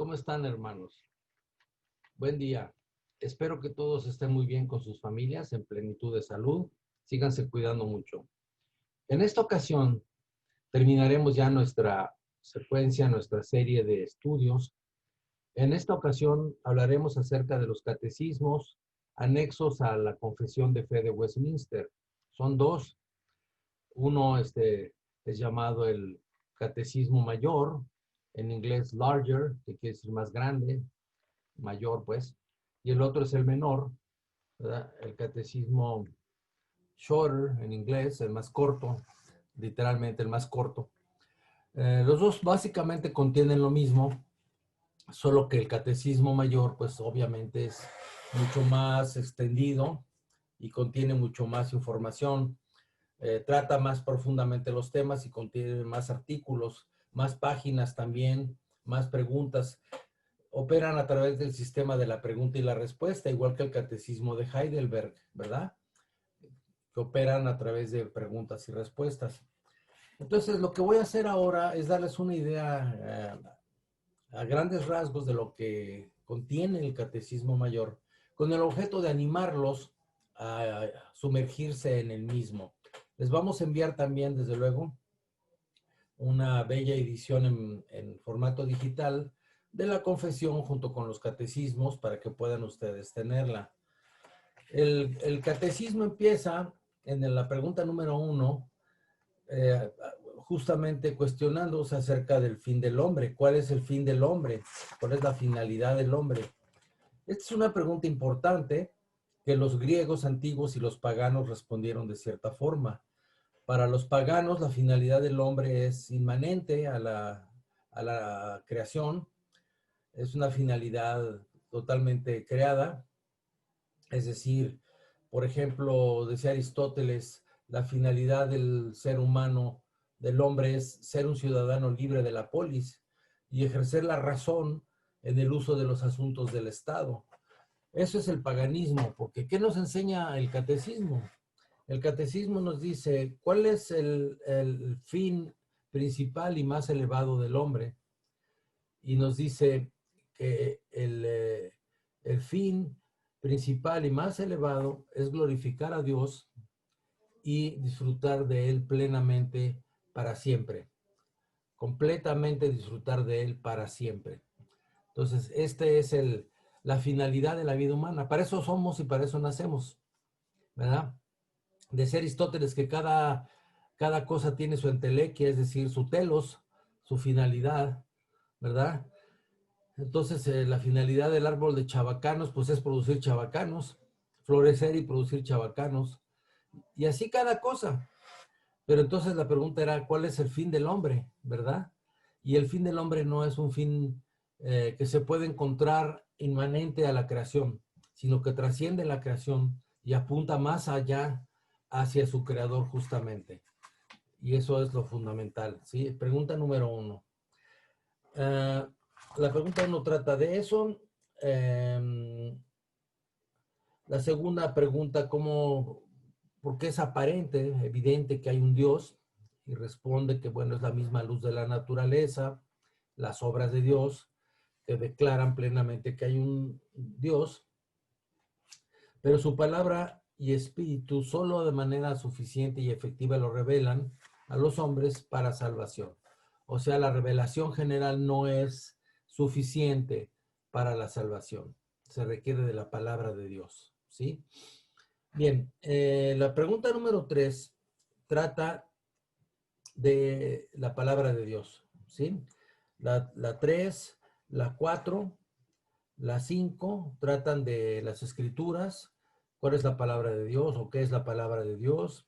¿Cómo están, hermanos? Buen día. Espero que todos estén muy bien con sus familias, en plenitud de salud. Síganse cuidando mucho. En esta ocasión terminaremos ya nuestra secuencia, nuestra serie de estudios. En esta ocasión hablaremos acerca de los catecismos anexos a la Confesión de Fe de Westminster. Son dos. Uno es llamado el Catecismo Mayor, en inglés larger, que quiere decir más grande, mayor pues, y el otro es el menor, ¿verdad? El Catecismo shorter, en inglés, el más corto, literalmente el más corto. Los dos básicamente contienen lo mismo, solo que el Catecismo Mayor, pues obviamente es mucho más extendido y contiene mucho más información. Trata más profundamente los temas y contiene más artículos, más páginas también, más preguntas. Operan a través del sistema de la pregunta y la respuesta, igual que el catecismo de Heidelberg, ¿verdad? Que operan a través de preguntas y respuestas. Entonces, lo que voy a hacer ahora es darles una idea a grandes rasgos de lo que contiene el catecismo mayor, con el objeto de animarlos a sumergirse en el mismo. Les vamos a enviar también, desde luego, una bella edición en formato digital de la confesión junto con los catecismos para que puedan ustedes tenerla. El catecismo empieza en la pregunta número 1, justamente cuestionándose acerca del fin del hombre. ¿Cuál es el fin del hombre? ¿Cuál es la finalidad del hombre? Esta es una pregunta importante que los griegos antiguos y los paganos respondieron de cierta forma. Para los paganos, la finalidad del hombre es inmanente a la creación, es una finalidad totalmente creada, es decir, por ejemplo, decía Aristóteles, la finalidad del ser humano, del hombre, es ser un ciudadano libre de la polis y ejercer la razón en el uso de los asuntos del Estado. Eso es el paganismo, porque ¿qué nos enseña el catecismo? El catecismo nos dice cuál es el fin principal y más elevado del hombre. Y nos dice que el fin principal y más elevado es glorificar a Dios y disfrutar de Él plenamente para siempre. Completamente disfrutar de Él para siempre. Entonces, es la finalidad de la vida humana. Para eso somos y para eso nacemos, ¿verdad? Decía Aristóteles que cada cosa tiene su entelequia, es decir, su telos, su finalidad, ¿verdad? Entonces, la finalidad del árbol de chabacanos, pues es producir chabacanos, florecer y producir chabacanos, y así cada cosa. Pero entonces la pregunta era, ¿cuál es el fin del hombre, verdad? Y el fin del hombre no es un fin que se puede encontrar inmanente a la creación, sino que trasciende la creación y apunta más allá hacia su creador justamente. Y eso es lo fundamental, ¿sí? Pregunta número 1. La pregunta 1 trata de eso. La segunda pregunta, ¿por qué es aparente, evidente que hay un Dios? Y responde que, bueno, es la misma luz de la naturaleza, las obras de Dios, que declaran plenamente que hay un Dios, pero su palabra y espíritu solo de manera suficiente y efectiva lo revelan a los hombres para salvación. O sea, la revelación general no es suficiente para la salvación. Se requiere de la palabra de Dios, ¿sí? Bien, la pregunta número 3 trata de la palabra de Dios, ¿sí? La 3, la 4, la 5 tratan de las escrituras, cuál es la palabra de Dios o qué es la palabra de Dios,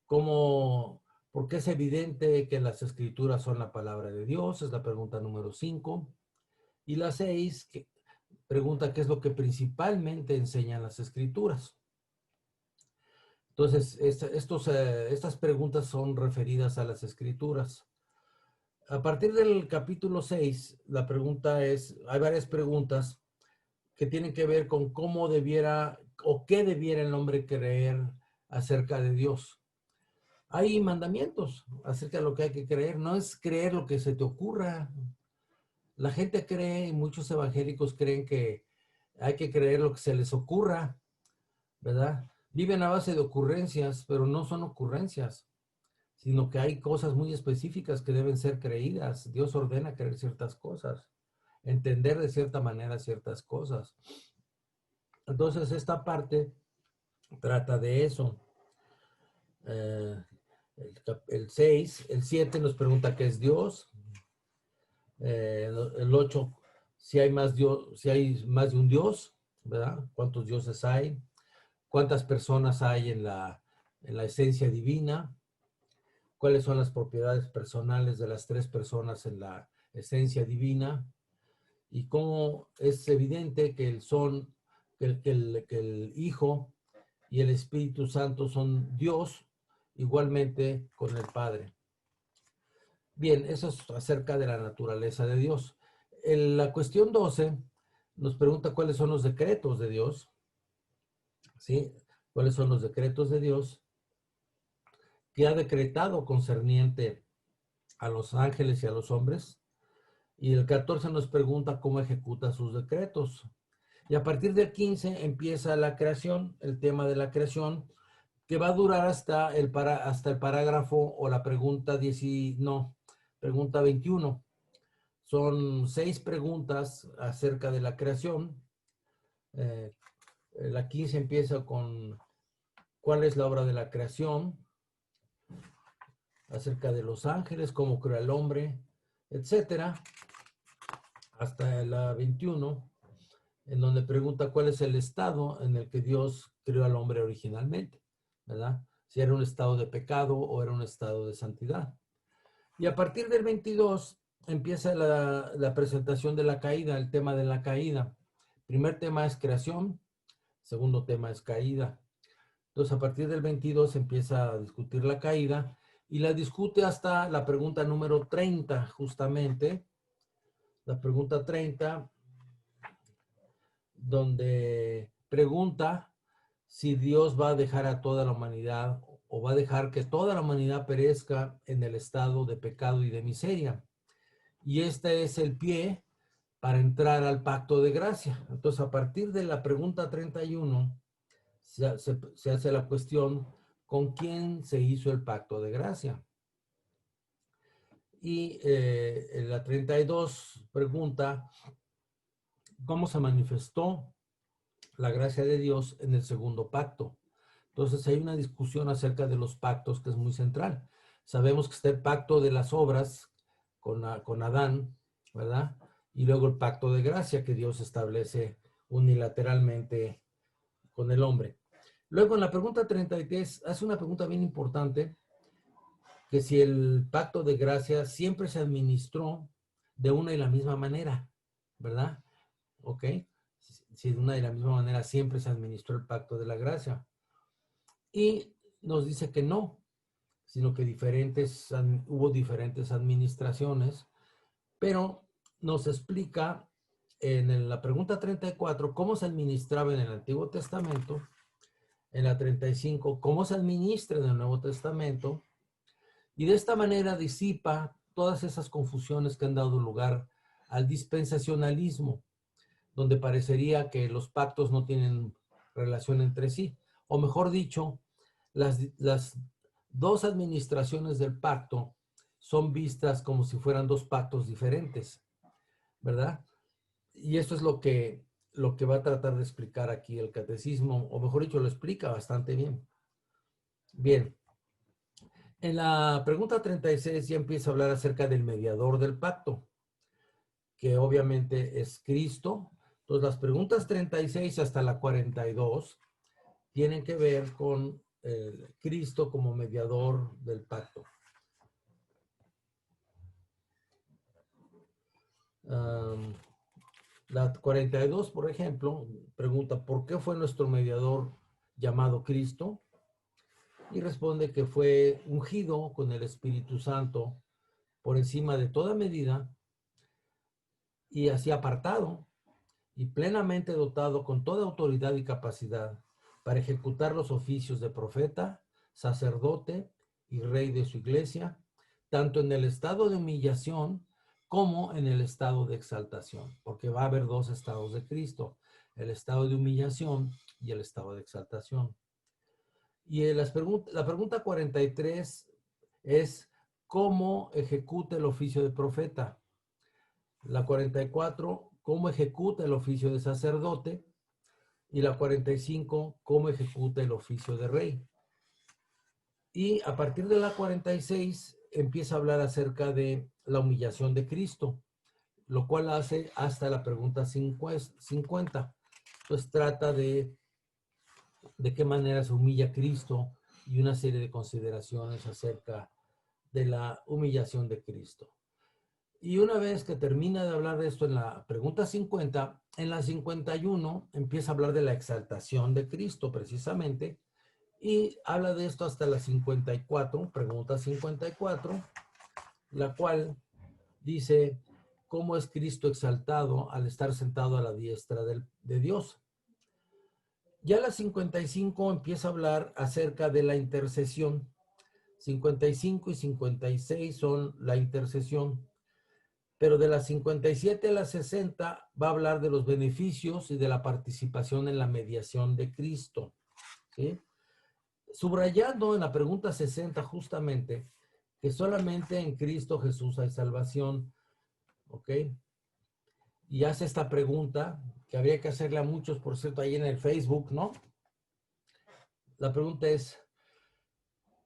por qué es evidente que las escrituras son la palabra de Dios, es la pregunta número 5. Y la 6 pregunta qué es lo que principalmente enseñan las escrituras. Entonces, estas preguntas son referidas a las escrituras. A partir del capítulo 6, hay varias preguntas que tienen que ver con cómo debiera o qué debiera el hombre creer acerca de Dios. Hay mandamientos acerca de lo que hay que creer, no es creer lo que se te ocurra. La gente cree, muchos evangélicos creen que hay que creer lo que se les ocurra, ¿verdad? Viven a base de ocurrencias, pero no son ocurrencias, sino que hay cosas muy específicas que deben ser creídas. Dios ordena creer ciertas cosas, entender de cierta manera ciertas cosas. Entonces, esta parte trata de eso. El 6, el 7 nos pregunta qué es Dios. El 8, si hay más Dios, si hay más de un Dios, ¿verdad? ¿Cuántos dioses hay? ¿Cuántas personas hay en la esencia divina? ¿Cuáles son las propiedades personales de las tres personas en la esencia divina? Y cómo es evidente que el Hijo y el Espíritu Santo son Dios igualmente con el Padre. Bien, eso es acerca de la naturaleza de Dios. La cuestión 12 nos pregunta cuáles son los decretos de Dios. ¿Sí? ¿Cuáles son los decretos de Dios que ha decretado concerniente a los ángeles y a los hombres? Y el 14 nos pregunta cómo ejecuta sus decretos. Y a partir del 15 empieza la creación, el tema de la creación, que va a durar hasta el parágrafo o la pregunta pregunta 21. Son 6 preguntas acerca de la creación. La 15 empieza con cuál es la obra de la creación, acerca de los ángeles, cómo creó el hombre, etcétera, hasta la 21, en donde pregunta cuál es el estado en el que Dios creó al hombre originalmente, ¿verdad? Si era un estado de pecado o era un estado de santidad. Y a partir del 22 empieza la presentación de la caída, el tema de la caída. Primer tema es creación, segundo tema es caída. Entonces, a partir del 22 empieza a discutir la caída y la discute hasta la pregunta número 30, justamente. La pregunta 30, donde pregunta si Dios va a dejar a toda la humanidad o va a dejar que toda la humanidad perezca en el estado de pecado y de miseria. Y este es el pie para entrar al pacto de gracia. Entonces, a partir de la pregunta 31, se hace la cuestión, ¿con quién se hizo el pacto de gracia? Y la 32 pregunta, ¿cómo se manifestó la gracia de Dios en el segundo pacto? Entonces hay una discusión acerca de los pactos que es muy central. Sabemos que está el pacto de las obras con Adán, ¿verdad? Y luego el pacto de gracia que Dios establece unilateralmente con el hombre. Luego en la pregunta 33 hace una pregunta bien importante, que si el pacto de gracia siempre se administró de una y la misma manera, ¿verdad? ¿Ok? Si de una y la misma manera siempre se administró el pacto de la gracia. Y nos dice que no, sino que hubo diferentes administraciones, pero nos explica en la pregunta 34 cómo se administraba en el Antiguo Testamento, en la 35 cómo se administra en el Nuevo Testamento, y de esta manera disipa todas esas confusiones que han dado lugar al dispensacionalismo, donde parecería que los pactos no tienen relación entre sí, o mejor dicho, las dos administraciones del pacto son vistas como si fueran dos pactos diferentes, ¿verdad? Y esto es lo que va a tratar de explicar aquí el catecismo, o mejor dicho, lo explica bastante bien. Bien, en la pregunta 36 ya empieza a hablar acerca del mediador del pacto, que obviamente es Cristo. Entonces, las preguntas 36 hasta la 42 tienen que ver con Cristo como mediador del pacto. La 42, por ejemplo, pregunta, ¿por qué fue nuestro mediador llamado Cristo? Y responde que fue ungido con el Espíritu Santo por encima de toda medida y así apartado y plenamente dotado con toda autoridad y capacidad para ejecutar los oficios de profeta, sacerdote y rey de su iglesia, tanto en el estado de humillación como en el estado de exaltación, porque va a haber dos estados de Cristo, el estado de humillación y el estado de exaltación. Y la pregunta 43 es, ¿cómo ejecuta el oficio de profeta? La 44, ¿cómo ejecuta el oficio de sacerdote? Y la 45, ¿cómo ejecuta el oficio de rey? Y a partir de la 46 empieza a hablar acerca de la humillación de Cristo, lo cual hace hasta la pregunta 50. Entonces trata de qué manera se humilla Cristo y una serie de consideraciones acerca de la humillación de Cristo. Y una vez que termina de hablar de esto en la pregunta 50, en la 51 empieza a hablar de la exaltación de Cristo precisamente, y habla de esto hasta la 54, pregunta 54, la cual dice, ¿cómo es Cristo exaltado al estar sentado a la diestra de Dios? Ya la 55 empieza a hablar acerca de la intercesión. 55 y 56 son la intercesión. Pero de las 57 a las 60 va a hablar de los beneficios y de la participación en la mediación de Cristo, ¿sí? Subrayando en la pregunta 60 justamente que solamente en Cristo Jesús hay salvación, ¿ok? Y hace esta pregunta que habría que hacerle a muchos, por cierto, ahí en el Facebook, ¿no? La pregunta es,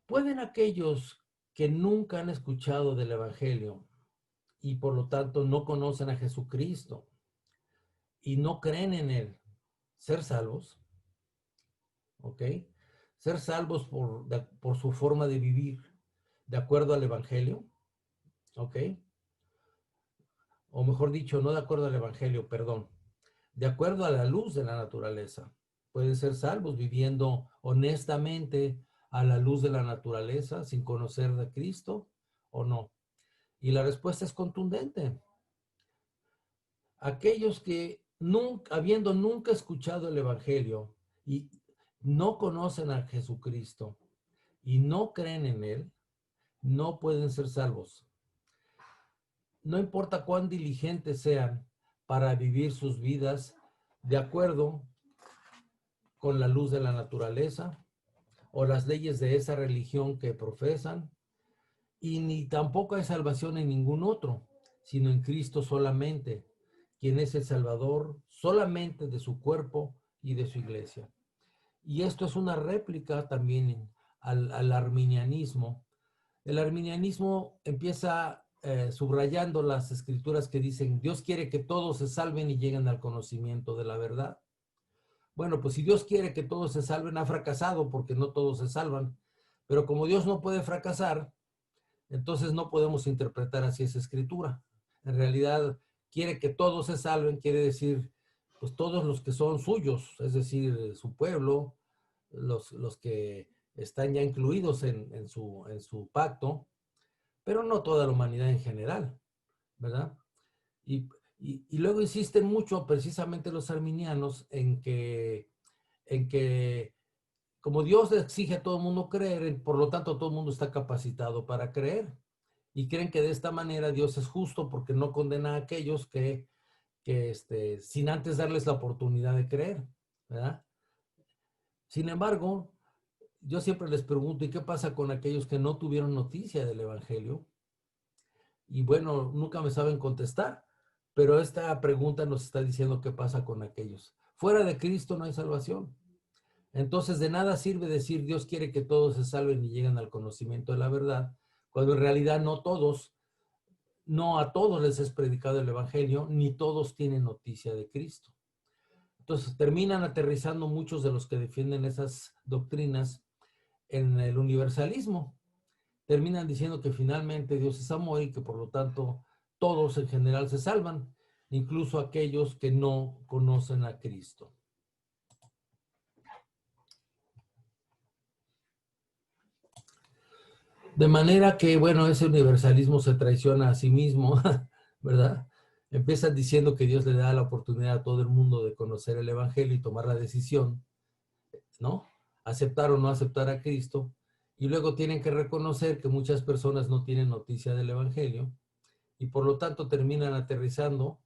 ¿pueden aquellos que nunca han escuchado del Evangelio y por lo tanto no conocen a Jesucristo y no creen en Él, ser salvos? ¿Ok? Ser salvos por su forma de vivir, de acuerdo al Evangelio, ¿ok? O mejor dicho, no de acuerdo al Evangelio, perdón, de acuerdo a la luz de la naturaleza. Pueden ser salvos viviendo honestamente a la luz de la naturaleza, sin conocer de Cristo, o no. Y la respuesta es contundente. Aquellos que nunca, habiendo nunca escuchado el Evangelio y no conocen a Jesucristo y no creen en Él, no pueden ser salvos. No importa cuán diligentes sean para vivir sus vidas de acuerdo con la luz de la naturaleza o las leyes de esa religión que profesan, y ni tampoco hay salvación en ningún otro, sino en Cristo solamente, quien es el Salvador solamente de su cuerpo y de su iglesia. Y esto es una réplica también al arminianismo. El arminianismo empieza subrayando las escrituras que dicen, Dios quiere que todos se salven y lleguen al conocimiento de la verdad. Bueno, pues si Dios quiere que todos se salven, ha fracasado porque no todos se salvan. Pero como Dios no puede fracasar, entonces no podemos interpretar así esa escritura. En realidad, quiere que todos se salven, quiere decir, pues todos los que son suyos, es decir, su pueblo, los que están ya incluidos en su pacto, pero no toda la humanidad en general, ¿verdad? Y luego insisten mucho precisamente los arminianos en que como Dios exige a todo el mundo creer, por lo tanto todo el mundo está capacitado para creer. Y creen que de esta manera Dios es justo porque no condena a aquellos que sin antes darles la oportunidad de creer, ¿verdad? Sin embargo, yo siempre les pregunto, ¿y qué pasa con aquellos que no tuvieron noticia del Evangelio? Y bueno, nunca me saben contestar, pero esta pregunta nos está diciendo qué pasa con aquellos. Fuera de Cristo no hay salvación. Entonces, de nada sirve decir Dios quiere que todos se salven y lleguen al conocimiento de la verdad, cuando en realidad no a todos les es predicado el Evangelio, ni todos tienen noticia de Cristo. Entonces, terminan aterrizando muchos de los que defienden esas doctrinas en el universalismo. Terminan diciendo que finalmente Dios es amor y que por lo tanto todos en general se salvan, incluso aquellos que no conocen a Cristo. De manera que, bueno, ese universalismo se traiciona a sí mismo, ¿verdad? Empiezan diciendo que Dios le da la oportunidad a todo el mundo de conocer el Evangelio y tomar la decisión, ¿no? Aceptar o no aceptar a Cristo. Y luego tienen que reconocer que muchas personas no tienen noticia del Evangelio y por lo tanto terminan aterrizando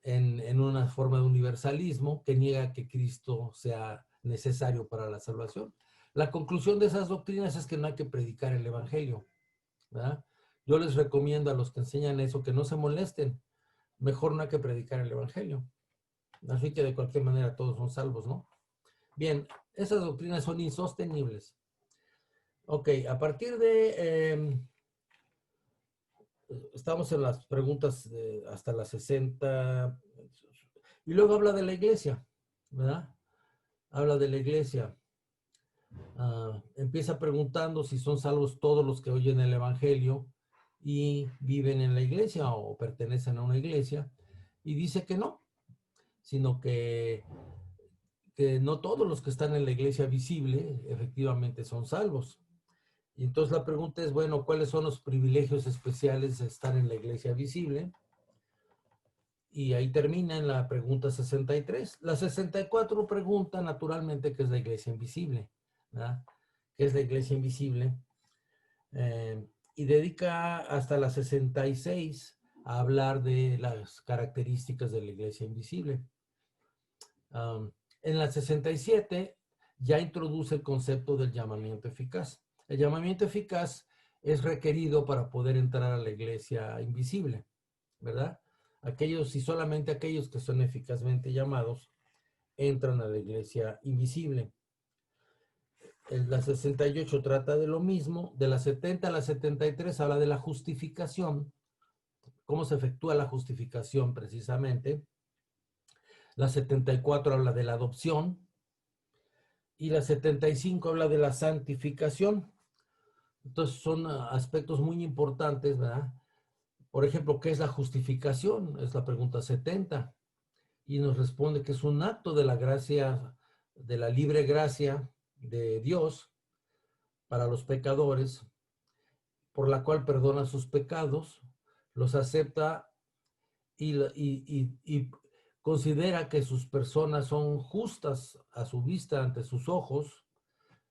en una forma de universalismo que niega que Cristo sea necesario para la salvación. La conclusión de esas doctrinas es que no hay que predicar el evangelio, ¿verdad? Yo les recomiendo a los que enseñan eso que no se molesten. Mejor no hay que predicar el evangelio. Así que de cualquier manera todos son salvos, ¿no? Bien, esas doctrinas son insostenibles. Ok, a partir de... estamos en las preguntas hasta las 60. Y luego habla de la iglesia, ¿verdad? Habla de la iglesia. Empieza preguntando si son salvos todos los que oyen el evangelio y viven en la iglesia o pertenecen a una iglesia. Y dice que no, sino que no todos los que están en la iglesia visible efectivamente son salvos. Y entonces la pregunta es, bueno, ¿cuáles son los privilegios especiales de estar en la iglesia visible? Y ahí termina en la pregunta 63. La 64 pregunta, naturalmente, ¿qué es la iglesia invisible? ¿Verdad? ¿Qué es la iglesia invisible? Y dedica hasta la 66 a hablar de las características de la iglesia invisible. En la 67 ya introduce el concepto del llamamiento eficaz. El llamamiento eficaz es requerido para poder entrar a la iglesia invisible, ¿verdad? Aquellos y solamente aquellos que son eficazmente llamados entran a la iglesia invisible. La 68 trata de lo mismo. De la 70 a la 73 habla de la justificación, cómo se efectúa la justificación precisamente. La 74 habla de la adopción y la 75 habla de la santificación. Entonces son aspectos muy importantes, ¿verdad? Por ejemplo, ¿qué es la justificación? Es la pregunta 70. Y nos responde que es un acto de la gracia, de la libre gracia de Dios para los pecadores, por la cual perdona sus pecados, los acepta y considera que sus personas son justas a su vista ante sus ojos,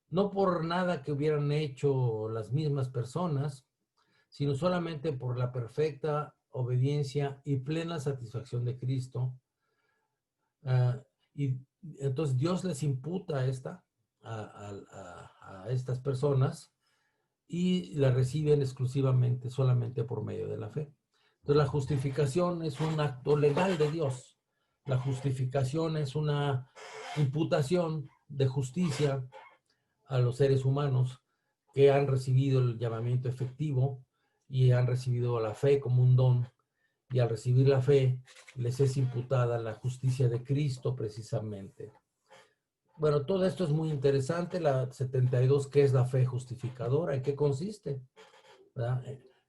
no por nada que hubieran hecho las mismas personas, sino solamente por la perfecta obediencia y plena satisfacción de Cristo. Y entonces Dios les imputa a estas personas y la reciben exclusivamente, solamente por medio de la fe. Entonces la justificación es un acto legal de Dios. La justificación es una imputación de justicia a los seres humanos que han recibido el llamamiento efectivo y han recibido la fe como un don, y al recibir la fe les es imputada la justicia de Cristo precisamente. Bueno, todo esto es muy interesante. La 72, ¿qué es la fe justificadora? ¿En qué consiste? ¿Verdad?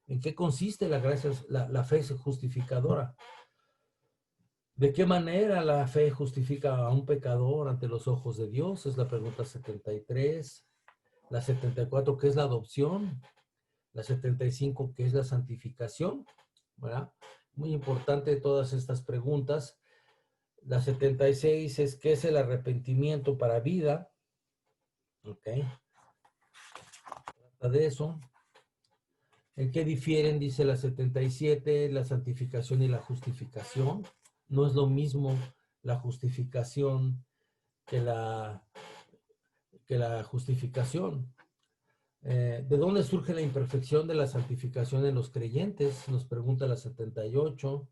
¿En qué consiste la fe justificadora? ¿De qué manera la fe justifica a un pecador ante los ojos de Dios? Es la pregunta 73. La 74, ¿qué es la adopción? La 75, ¿qué es la santificación? ¿Verdad? Muy importante todas estas preguntas. La 76 es, ¿qué es el arrepentimiento para vida? Ok. Trata de eso. ¿En qué difieren, dice la 77, la santificación y la justificación? No es lo mismo la justificación que la justificación. ¿De dónde surge la imperfección de la santificación en los creyentes? Nos pregunta la 78.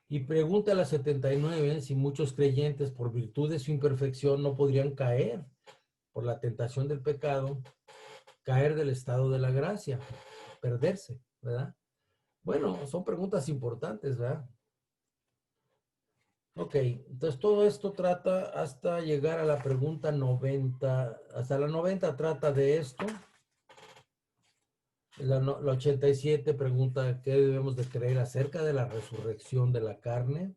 Y pregunta la 79 si muchos creyentes, por virtud de su imperfección, no podrían caer por la tentación del pecado, caer del estado de la gracia, perderse, ¿verdad? Bueno, son preguntas importantes, ¿verdad? Ok, entonces todo esto trata hasta llegar a la pregunta 90. Hasta la 90 trata de esto. La 87 pregunta qué debemos de creer acerca de la resurrección de la carne.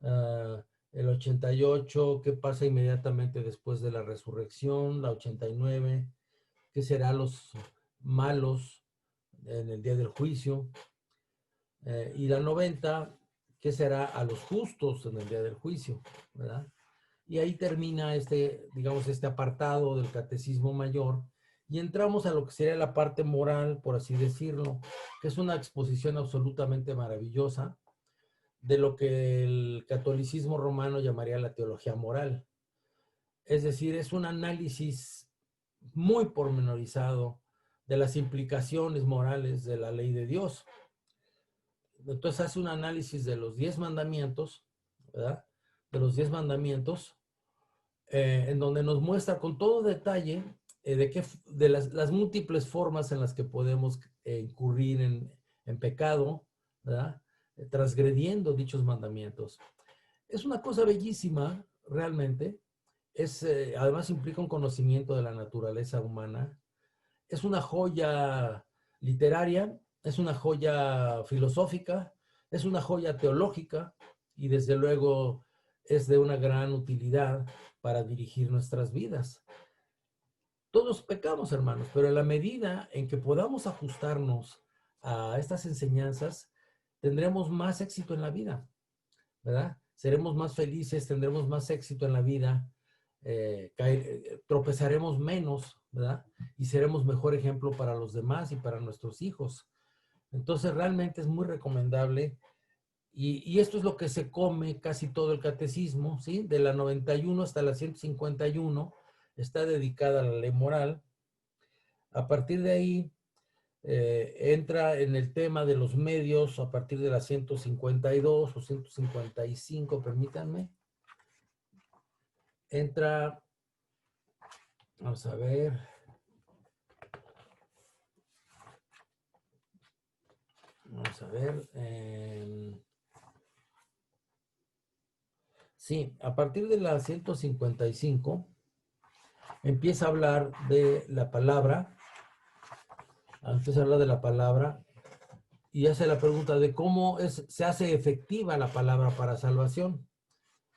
El 88, qué pasa inmediatamente después de la resurrección. La 89, qué serán los malos en el día del juicio. Y la 90, qué será a los justos en el día del juicio, ¿verdad? Y ahí termina este, digamos, este apartado del Catecismo Mayor y entramos a lo que sería la parte moral, por así decirlo, que es una exposición absolutamente maravillosa de lo que el catolicismo romano llamaría la teología moral. Es decir, es un análisis muy pormenorizado de las implicaciones morales de la ley de Dios. Entonces hace un análisis de los 10 mandamientos, ¿verdad? De los 10 mandamientos, en donde nos muestra con todo detalle de las múltiples formas en las que podemos incurrir en pecado, ¿verdad? Transgrediendo dichos mandamientos. Es una cosa bellísima, realmente. Además implica un conocimiento de la naturaleza humana. Es una joya literaria, es una joya filosófica, es una joya teológica y desde luego es de una gran utilidad para dirigir nuestras vidas. Todos pecamos, hermanos, pero en la medida en que podamos ajustarnos a estas enseñanzas, tendremos más éxito en la vida, ¿verdad? Seremos más felices, tendremos más éxito en la vida, tropezaremos menos, ¿verdad? Y seremos mejor ejemplo para los demás y para nuestros hijos. Entonces, realmente es muy recomendable. Y esto es lo que se come casi todo el catecismo, ¿sí? De la 91 hasta la 151 está dedicada a la ley moral. A partir de ahí, entra en el tema de los medios a partir de la 152 o 155, permítanme. Entra, vamos a ver. Vamos a ver. Sí, a partir de la 155 empieza a hablar de la palabra. Empieza a hablar de la palabra y hace la pregunta de cómo se hace efectiva la palabra para salvación.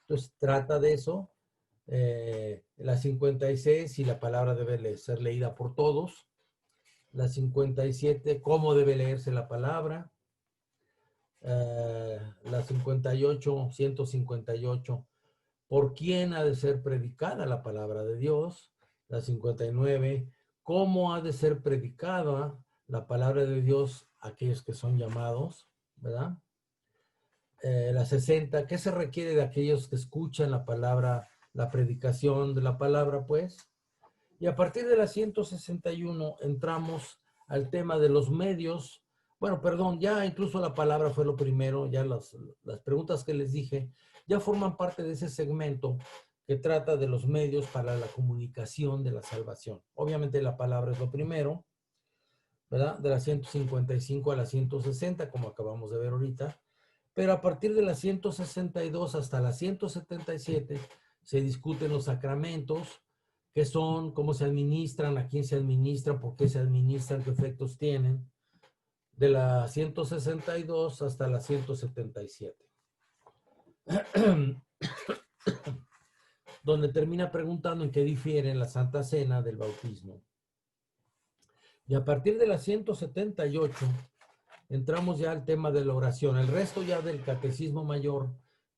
Entonces trata de eso. La 56, si la palabra debe ser leída por todos. La 57, cómo debe leerse la palabra. La 58, 158, por quién ha de ser predicada la palabra de Dios. La 59, cómo ha de ser predicada la palabra de Dios a aquellos que son llamados, ¿verdad? La 60, ¿qué se requiere de aquellos que escuchan la palabra, la predicación de la palabra, pues? Y a partir de la 161 entramos al tema de los medios. Bueno, perdón, ya incluso la palabra fue lo primero, ya las preguntas que les dije ya forman parte de ese segmento que trata de los medios para la comunicación de la salvación. Obviamente la palabra es lo primero, ¿verdad? De la 155 a la 160, como acabamos de ver ahorita. Pero a partir de la 162 hasta la 177 se discuten los sacramentos, qué son, cómo se administran, a quién se administran, por qué se administran, qué efectos tienen, de la 162 hasta la 177. Donde termina preguntando en qué difiere la Santa Cena del bautismo. Y a partir de la 178 entramos ya al tema de la oración. El resto ya del Catecismo Mayor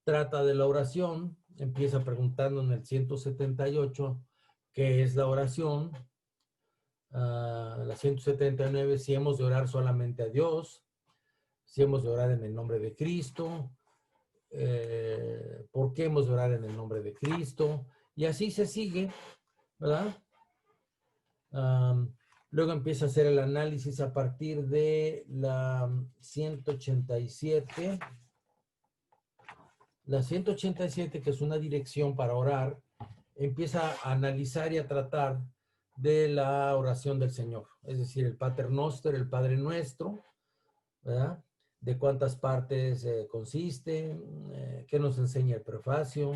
trata de la oración. Empieza preguntando en el 178 qué es la oración. La 179, si hemos de orar solamente a Dios, si hemos de orar en el nombre de Cristo, por qué hemos de orar en el nombre de Cristo, y así se sigue, ¿verdad? Luego empieza a hacer el análisis a partir de la 187. La 187, que es una dirección para orar, empieza a analizar y a tratar de la oración del Señor. Es decir, el Pater Noster, el Padre Nuestro, ¿verdad? De cuántas partes consiste, qué nos enseña el prefacio,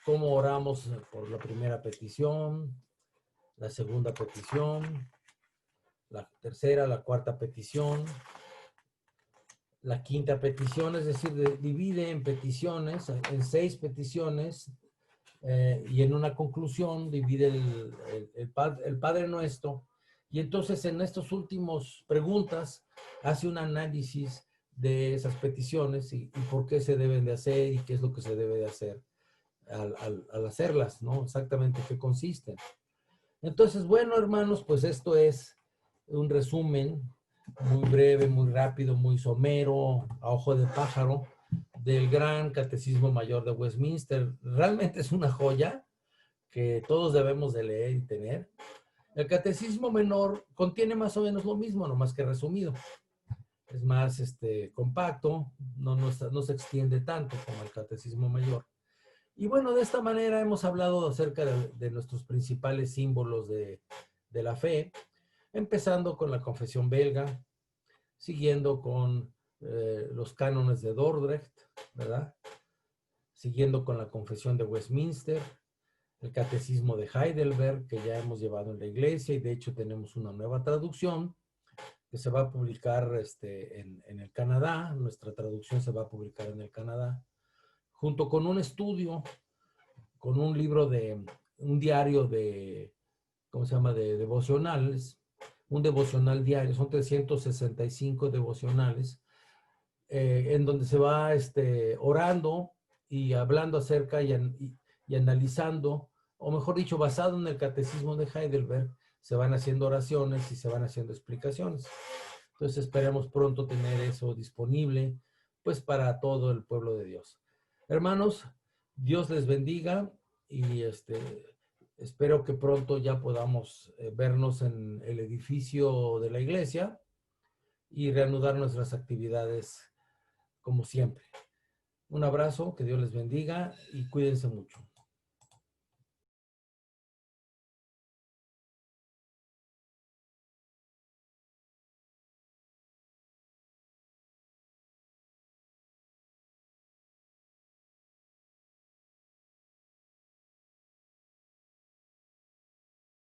cómo oramos por la primera petición, la segunda petición, la tercera, la cuarta petición, la quinta petición, es decir, divide en peticiones, en 6 peticiones, y en una conclusión divide el Padre Nuestro. Y entonces en estas últimas preguntas hace un análisis de esas peticiones y por qué se deben de hacer y qué es lo que se debe de hacer al hacerlas, ¿no? Exactamente qué consisten. Entonces, bueno, hermanos, pues esto es un resumen muy breve, muy rápido, muy somero, a ojo de pájaro, del gran Catecismo Mayor de Westminster. Realmente es una joya que todos debemos de leer y tener. El Catecismo Menor contiene más o menos lo mismo, nomás que resumido. Es más compacto, no se extiende tanto como el Catecismo Mayor. Y bueno, de esta manera hemos hablado acerca de nuestros principales símbolos de la fe, empezando con la confesión belga, siguiendo con los cánones de Dordrecht, ¿verdad? Siguiendo con la confesión de Westminster, el catecismo de Heidelberg, que ya hemos llevado en la iglesia, y de hecho tenemos una nueva traducción que se va a publicar en el Canadá. Nuestra traducción se va a publicar en el Canadá, junto con un estudio, con un libro un diario de, ¿cómo se llama?, de devocionales, un devocional diario, son 365 devocionales, en donde se va orando y hablando acerca y analizando, o mejor dicho, basado en el catecismo de Heidelberg, se van haciendo oraciones y se van haciendo explicaciones. Entonces esperemos pronto tener eso disponible, pues para todo el pueblo de Dios. Hermanos, Dios les bendiga y espero que pronto ya podamos vernos en el edificio de la iglesia y reanudar nuestras actividades como siempre. Un abrazo, que Dios les bendiga y cuídense mucho.